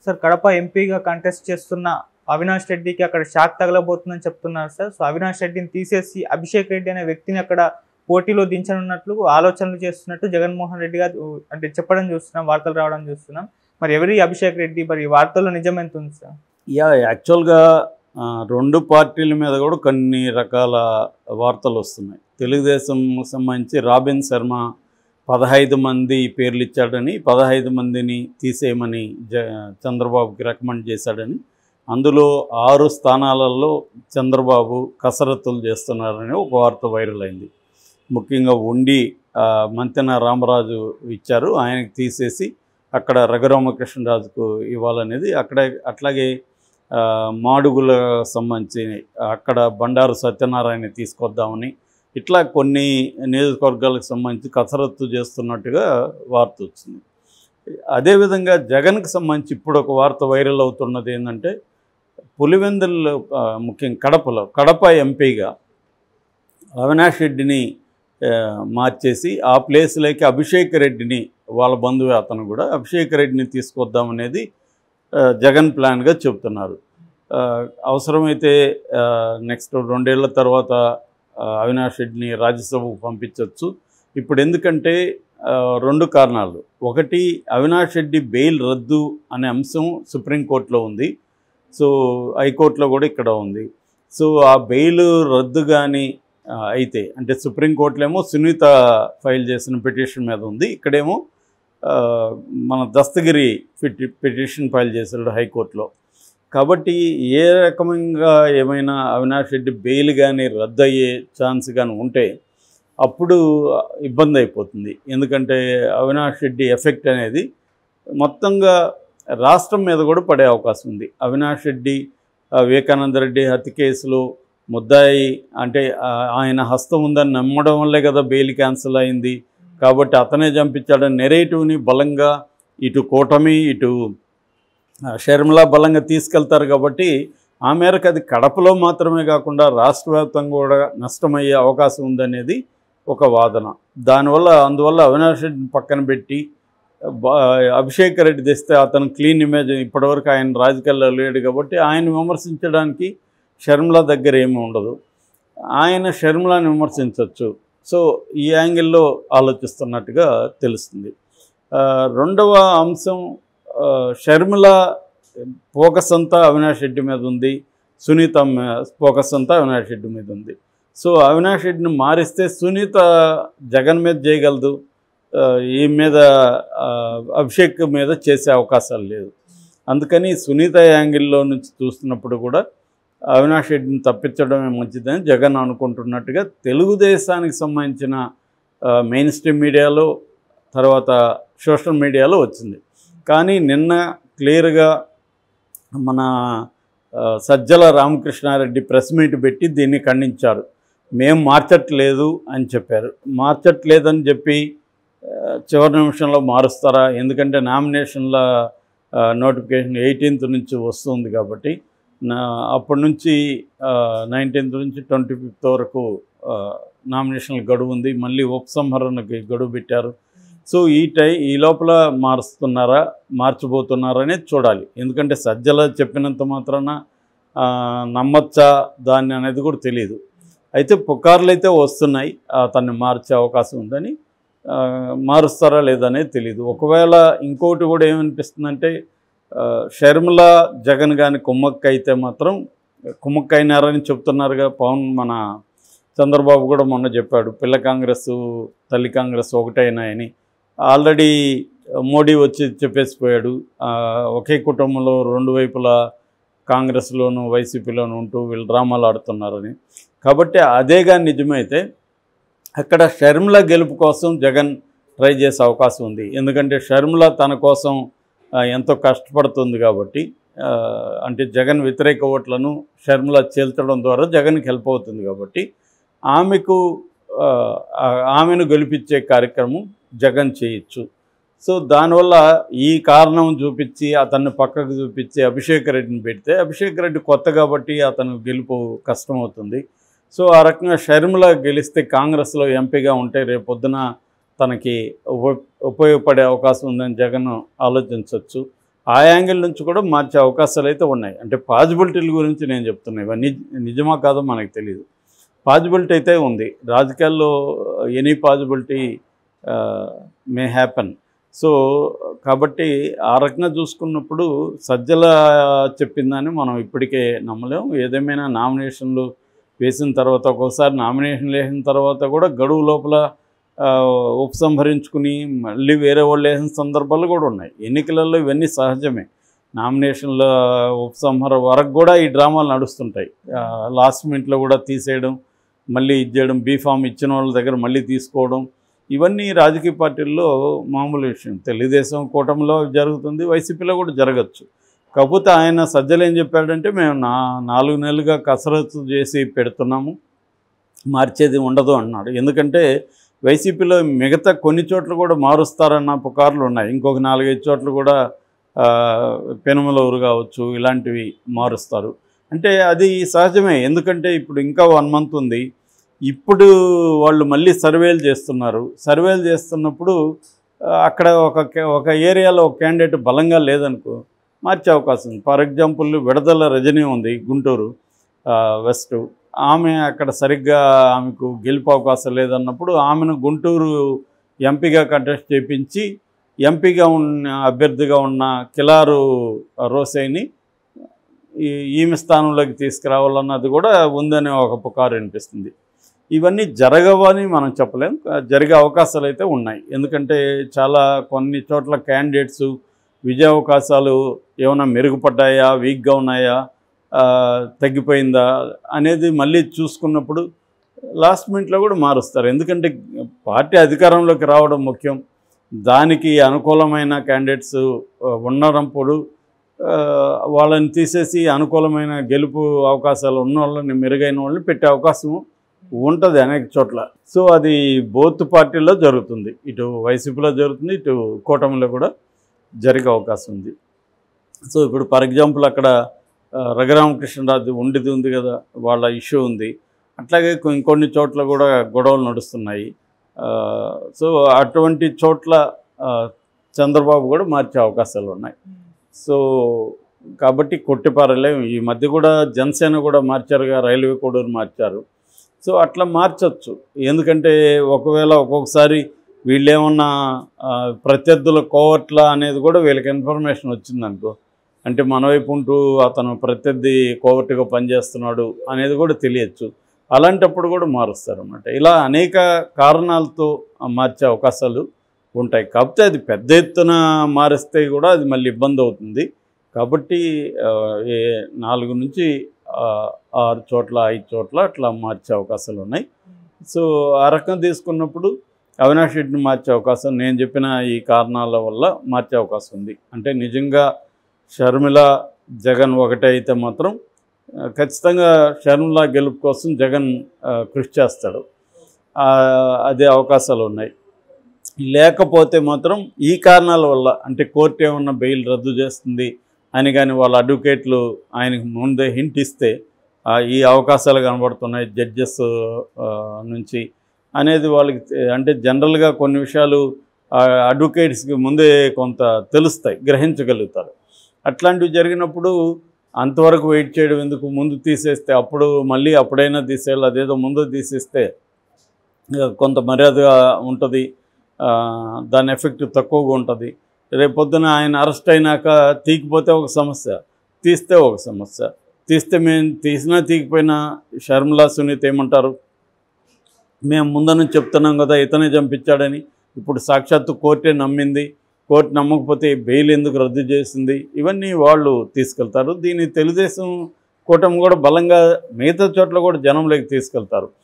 Sir Kadapa ఎంపీగా contest చేస్తున్న అవినాష్ రెడ్డికి అక్కడ షాక్ తగలబోతుందని చెప్తున్నారు సార్. సో అవినాష్ రెడ్డిని తీసేసి అభిషేక్ రెడ్డి అనే వ్యక్తిని అక్కడ పోటీలో దించనున్నట్లు ఆలోచనలు చేస్తున్నట్టు జగన్మోహన్ రెడ్డి గారు అంటే చెప్పడం చూస్తున్నాం, వార్తలు రావడం చూస్తున్నాం. మరి ఎవరి అభిషేక్ రెడ్డి, మరి వార్తల్లో నిజం ఎంత ఉంది సార్? యాక్చువల్గా రెండు పార్టీల మీద కూడా కొన్ని రకాల వార్తలు వస్తున్నాయి. తెలుగుదేశం సంబంధించి రాబిన్ శర్మ 15 మంది పేర్లు ఇచ్చాడని, 15 మందిని తీసేయమని చంద్రబాబుకి రికమెండ్ చేశాడని, అందులో 6 స్థానాలలో చంద్రబాబు కసరత్తులు చేస్తున్నారని ఒక వార్త వైరల్ అయింది. ముఖ్యంగా ఉండి మంతెన రామరాజు ఇచ్చారు, ఆయనకి తీసేసి అక్కడ రఘురామకృష్ణరాజుకు ఇవ్వాలనేది. అట్లాగే మాడుగుల సంబంధించి అక్కడ బండారు సత్యనారాయణ తీసుకొద్దామని, ఇట్లా కొన్ని నియోజకవర్గాలకు సంబంధించి కసరత్తు చేస్తున్నట్టుగా వార్త వచ్చింది. అదేవిధంగా జగన్కి సంబంధించి ఇప్పుడు ఒక వార్త వైరల్ అవుతున్నది ఏంటంటే, పులివెందుల్లో ముఖ్యంగా కడప ఎంపీగా అవినాష్ రెడ్డిని మార్చేసి ఆ ప్లేస్లోకి అభిషేక్ రెడ్డిని, వాళ్ళ బంధువు అతను కూడా, అభిషేక్ రెడ్డిని తీసుకొద్దామనేది జగన్ ప్లాన్గా చెబుతున్నారు. అవసరమైతే నెక్స్ట్ 2 ఏళ్ల తర్వాత అవినాష్ రెడ్డిని రాజ్యసభకు పంపించవచ్చు. ఇప్పుడు ఎందుకంటే 2 కారణాలు. ఒకటి, అవినాష్ రెడ్డి బెయిల్ రద్దు అనే అంశం సుప్రీంకోర్టులో ఉంది, సో హైకోర్టులో కూడా ఇక్కడ ఉంది. సో ఆ బెయిల్ రద్దు కానీ అయితే, అంటే సుప్రీంకోర్టులో ఏమో సునీత ఫైల్ చేసిన పిటిషన్ మీద ఉంది, ఇక్కడేమో మన దస్తగిరి పిటిషన్ ఫైల్ చేశాడు హైకోర్టులో. కాబట్టి ఏ రకంగా ఏమైనా అవినాష్ రెడ్డి బెయిల్ కానీ రద్దు అయ్యే ఛాన్స్ కానీ ఉంటే అప్పుడు ఇబ్బంది అయిపోతుంది. ఎందుకంటే అవినాష్ రెడ్డి ఎఫెక్ట్ అనేది మొత్తంగా రాష్ట్రం మీద కూడా పడే అవకాశం ఉంది. అవినాష్ రెడ్డి వివేకానంద రెడ్డి హత్య కేసులో ముద్దాయి, అంటే ఆయన హస్తం ఉందని నమ్మడం వల్లే కదా బెయిల్ క్యాన్సిల్ అయింది. కాబట్టి అతనే చంపించాడని నెరేటివ్ని బలంగా ఇటు కూటమి ఇటు షర్మిల బలంగా తీసుకెళ్తారు. కాబట్టి ఆ మేరకు అది కడపలో మాత్రమే కాకుండా రాష్ట్ర వ్యాప్తంగా కూడా నష్టమయ్యే అవకాశం ఉందనేది ఒక వాదన. అందువల్ల అవినాష్ రెడ్డిని పక్కన పెట్టి అభిషేక్ రెడ్డి తెస్తే అతను క్లీన్ ఇమేజ్, ఇప్పటివరకు ఆయన రాజకీయాల్లో లేడు కాబట్టి ఆయన విమర్శించడానికి షర్మిల దగ్గర ఏమీ ఉండదు, ఆయన షర్మిలని విమర్శించవచ్చు. సో ఈ యాంగిల్లో ఆలోచిస్తున్నట్టుగా తెలుస్తుంది. రెండవ అంశం, షర్మిల ఫోకస్ అంతా అవినాష్ రెడ్డి మీద ఉంది, సునీత ఫోకస్ అంతా అవినాష్ రెడ్డి మీద ఉంది. సో అవినాష్ రెడ్డిని మారిస్తే సునీత జగన్ మీద చేయగలదు, ఈ మీద అభిషేక్ మీద చేసే అవకాశాలు లేదు. అందుకని సునీత యాంగిల్లో నుంచి చూస్తున్నప్పుడు కూడా అవినాష్ రెడ్డిని తప్పించడమే మంచిదని జగన్ అనుకుంటున్నట్టుగా తెలుగుదేశానికి సంబంధించిన మెయిన్ స్ట్రీమ్ మీడియాలో, తర్వాత సోషల్ మీడియాలో వచ్చింది. కానీ నిన్న క్లియర్గా మన సజ్జల రామకృష్ణారెడ్డి ప్రెస్ మీట్ పెట్టి దీన్ని ఖండించారు. మేము మార్చట్లేదు అని చెప్పారు. మార్చట్లేదని చెప్పి చివరి నిమిషంలో మారుస్తారా? ఎందుకంటే నామినేషన్ల నోటిఫికేషన్ 18th నుంచి వస్తుంది కాబట్టి అప్పటి నుంచి 19th నుంచి 25th వరకు నామినేషన్ల గడువు ఉంది. మళ్ళీ ఉపసంహరణకి గడువు పెట్టారు. సో ఈ లోపల మార్చబోతున్నారా అనేది చూడాలి. ఎందుకంటే సజ్జల చెప్పినంత మాత్రాన నమ్మచ్చా దాన్ని అనేది కూడా తెలియదు. అయితే పుకార్లు అయితే వస్తున్నాయి అతన్ని మార్చే అవకాశం ఉందని. మారుస్తారా లేదనేది తెలియదు. ఒకవేళ ఇంకోటి కూడా ఏమనిపిస్తుందంటే, షర్మిల జగన్ కానీ కుమ్మక్కైతే మాత్రం, కుమ్మక్కైనారని చెప్తున్నారుగా పవన్, మన చంద్రబాబు కూడా మొన్న చెప్పాడు పిల్ల కాంగ్రెస్ తల్లి కాంగ్రెస్ ఒకటైనాయని. ఆల్రెడీ మోడీ వచ్చి చెప్పేసిపోయాడు, ఒకే కుటుంబంలో 2 వైపులా కాంగ్రెస్లోను వైసీపీలోను ఉంటూ వీళ్ళు డ్రామాలు ఆడుతున్నారని. కాబట్టి అదేగా నిజమైతే అక్కడ షర్మిల గెలుపు కోసం జగన్ ట్రై చేసే అవకాశం ఉంది. ఎందుకంటే షర్మిల తన కోసం ఎంతో కష్టపడుతుంది కాబట్టి, అంటే జగన్ వ్యతిరేక ఓట్లను షర్మిల చేల్చడం ద్వారా జగన్కి హెల్ప్ అవుతుంది కాబట్టి ఆమెను గెలిపించే కార్యక్రమం జగన్ చేయొచ్చు. సో దానివల్ల ఈ కారణం చూపించి అతన్ని పక్కకు చూపించి అభిషేక్ రెడ్డిని పెడితే, అభిషేక్ రెడ్డి కొత్త కాబట్టి అతను గెలుపు కష్టమవుతుంది. సో ఆ రకంగా షర్మిల గెలిస్తే కాంగ్రెస్లో ఎంపీగా ఉంటే రేపొద్దున తనకి ఉపయోగపడే అవకాశం ఉందని జగన్ ఆలోచించవచ్చు. ఆ యాంగిల్ నుంచి కూడా మార్చే అవకాశాలు అయితే ఉన్నాయి. అంటే పాజిబిలిటీల గురించి నేను చెప్తున్నా. ఇవన్నీ నిజమా కాదో మనకు తెలియదు. పాజిబిలిటీ అయితే ఉంది. రాజకీయాల్లో any possibility may happen. So కాబట్టి ఆ రకంగా చూసుకున్నప్పుడు సజ్జల చెప్పిందని మనం ఇప్పటికే నమ్మలేం. ఏదేమైనా నామినేషన్లు వేసిన తర్వాత ఒక్కోసారి నామినేషన్లు వేసిన తర్వాత కూడా గడువు లోపల ఉపసంహరించుకుని మళ్ళీ వేరే వాళ్ళు వేసిన సందర్భాలు కూడా ఉన్నాయి. ఎన్నికలలో ఇవన్నీ సహజమే. నామినేషన్ల ఉపసంహార వరకు కూడా ఈ డ్రామాలు నడుస్తుంటాయి. లాస్ట్ మినిట్లో కూడా తీసేయడం, మళ్ళీ ఇచ్చేయడం, బీఫామ్ ఇచ్చిన వాళ్ళ దగ్గర మళ్ళీ తీసుకోవడం, ఇవన్నీ రాజకీయ పార్టీల్లో మామూలు విషయం. తెలుగుదేశం కూటమిలో జరుగుతుంది, వైసీపీలో కూడా జరగచ్చు. కాకపోతే ఆయన సజ్జలు ఏం చెప్పాడంటే, మేము 4 నెలలుగా కసరత్తు చేసి పెడుతున్నాము, మార్చేది ఉండదు అన్నాడు. ఎందుకంటే వైసీపీలో మిగతా కొన్ని చోట్ల కూడా మారుస్తారన్న పుకార్లు ఉన్నాయి. ఇంకొక 4-5 చోట్ల కూడా పెనుమలూరు కావచ్చు, ఇలాంటివి మారుస్తారు. అంటే అది సహజమే. ఎందుకంటే ఇప్పుడు ఇంకా 1 మంత్ ఉంది. ఇప్పుడు వాళ్ళు మళ్ళీ సర్వేలు చేస్తున్నారు. సర్వేలు చేస్తున్నప్పుడు అక్కడ ఒక ఏరియాలో ఒక క్యాండిడేట్ బలంగా లేదనుకో, మార్చే అవకాశం ఉంది. ఫర్ ఎగ్జాంపుల్ విడదల రజనీ ఉంది, గుంటూరు వెస్ట్. ఆమె అక్కడ సరిగ్గా ఆమెకు గెలుపు అవకాశం లేదన్నప్పుడు ఆమెను గుంటూరు ఎంపీగా కంటెస్ట్ చేయించి ఎంపీగా ఉన్న అభ్యర్థిగా ఉన్న కిలారు రోసైని ఈమె స్థానంలోకి తీసుకురావాలన్నది కూడా ఉందనే ఒక పుకారు అనిపిస్తుంది. ఇవన్నీ జరగవని మనం చెప్పలేం. జరిగే అవకాశాలు అయితే ఉన్నాయి. ఎందుకంటే కొన్ని చోట్ల క్యాండిడేట్స్ విజయ అవకాశాలు ఏమైనా మెరుగుపడ్డాయా, వీక్గా ఉన్నాయా, తగ్గిపోయిందా అనేది మళ్ళీ చూసుకున్నప్పుడు లాస్ట్ మినిట్లో కూడా మారుస్తారు. ఎందుకంటే పార్టీ అధికారంలోకి రావడం ముఖ్యం. దానికి అనుకూలమైన క్యాండిడేట్స్ ఉన్నప్పుడు వాళ్ళని తీసేసి అనుకూలమైన గెలుపు అవకాశాలు ఉన్న వాళ్ళని, మెరుగైన వాళ్ళని పెట్టే అవకాశం ఉంటుంది అనేక చోట్ల. సో అది బోత్ పార్టీల్లో జరుగుతుంది. ఇటు వైసీపీలో జరుగుతుంది, ఇటు కూటమిలో కూడా జరిగే అవకాశం ఉంది. సో ఇప్పుడు ఫర్ ఎగ్జాంపుల్ అక్కడ రఘురామకృష్ణరాజు ఉంది కదా, వాళ్ళ ఇష్యూ ఉంది. అట్లాగే ఇంకొన్ని చోట్ల కూడా గొడవలు నడుస్తున్నాయి. సో అటువంటి చోట్ల చంద్రబాబు కూడా మార్చే అవకాశాలు ఉన్నాయి. సో కాబట్టి కొట్టిపారలే. ఈ మధ్య కూడా జనసేన కూడా మార్చారుగా, రైల్వే కోడూరు మార్చారు. సో అట్లా మార్చచ్చు. ఎందుకంటే ఒకవేళ ఒక్కొక్కసారి వీళ్ళేమన్నా ప్రత్యర్థుల కోవట్ల అనేది కూడా వీళ్ళకి ఇన్ఫర్మేషన్ వచ్చిందనుకో, అంటే మన వైపు ఉంటూ అతను ప్రత్యర్థి కోవట్టుగా పనిచేస్తున్నాడు అనేది కూడా తెలియచ్చు. అలాంటప్పుడు కూడా మారుస్తారన్నమాట. ఇలా అనేక కారణాలతో మార్చే అవకాశాలు ఉంటాయి. కాకపోతే అది పెద్ద ఎత్తున మారిస్తే కూడా అది మళ్ళీ ఇబ్బంది అవుతుంది. కాబట్టి 4 నుంచి 6 చోట్ల 5 చోట్ల అట్లా మార్చే అవకాశాలు ఉన్నాయి. సో ఆ రకం తీసుకున్నప్పుడు అవినాష్ రెడ్డిని మార్చే అవకాశం నేను చెప్పిన ఈ కారణాల వల్ల మార్చే అవకాశం ఉంది. అంటే నిజంగా షర్మిల జగన్ ఒకటే అయితే మాత్రం ఖచ్చితంగా షర్మిల గెలుపు కోసం జగన్ కృషి చేస్తాడు. అదే అవకాశాలు ఉన్నాయి. లేకపోతే మాత్రం ఈ కారణాల వల్ల, అంటే కోర్టు ఏమన్నా బెయిల్ రద్దు చేస్తుంది అని కానీ వాళ్ళ అడ్వకేట్లు ఆయనకు ముందే హింట్ ఇస్తే ఈ అవకాశాలు కనబడుతున్నాయి జడ్జెస్ నుంచి అనేది వాళ్ళకి, అంటే జనరల్గా కొన్ని విషయాలు అడ్వకేట్స్కి ముందే కొంత తెలుస్తాయి, గ్రహించగలుగుతారు. అట్లాంటివి జరిగినప్పుడు అంతవరకు వెయిట్ చేయడం ఎందుకు, ముందు తీసేస్తే అప్పుడు మళ్ళీ అప్పుడైనా తీసేయాలి. అదేదో ముందు తీసేస్తే కొంత మర్యాదగా ఉంటుంది, దాని ఎఫెక్ట్ తక్కువగా ఉంటుంది. రేపొద్దున ఆయన అరెస్ట్ అయినాక తీయకపోతే ఒక సమస్య, తీస్తే ఒక సమస్య. తీస్తే మేము తీసినా తీయకపోయినా షర్మిల సునీత ఏమంటారు, మేము ముందు నుంచి చెప్తున్నాం కదా ఇతనే చంపించాడని. ఇప్పుడు సాక్షాత్తు కోర్టే నమ్మింది, కోర్టు నమ్మకపోతే బెయిల్ ఎందుకు రద్దు చేసింది, ఇవన్నీ వాళ్ళు తీసుకెళ్తారు. దీన్ని తెలుగుదేశం కూటమి కూడా బలంగా మిగతా చోట్ల కూడా జనంలోకి తీసుకెళ్తారు.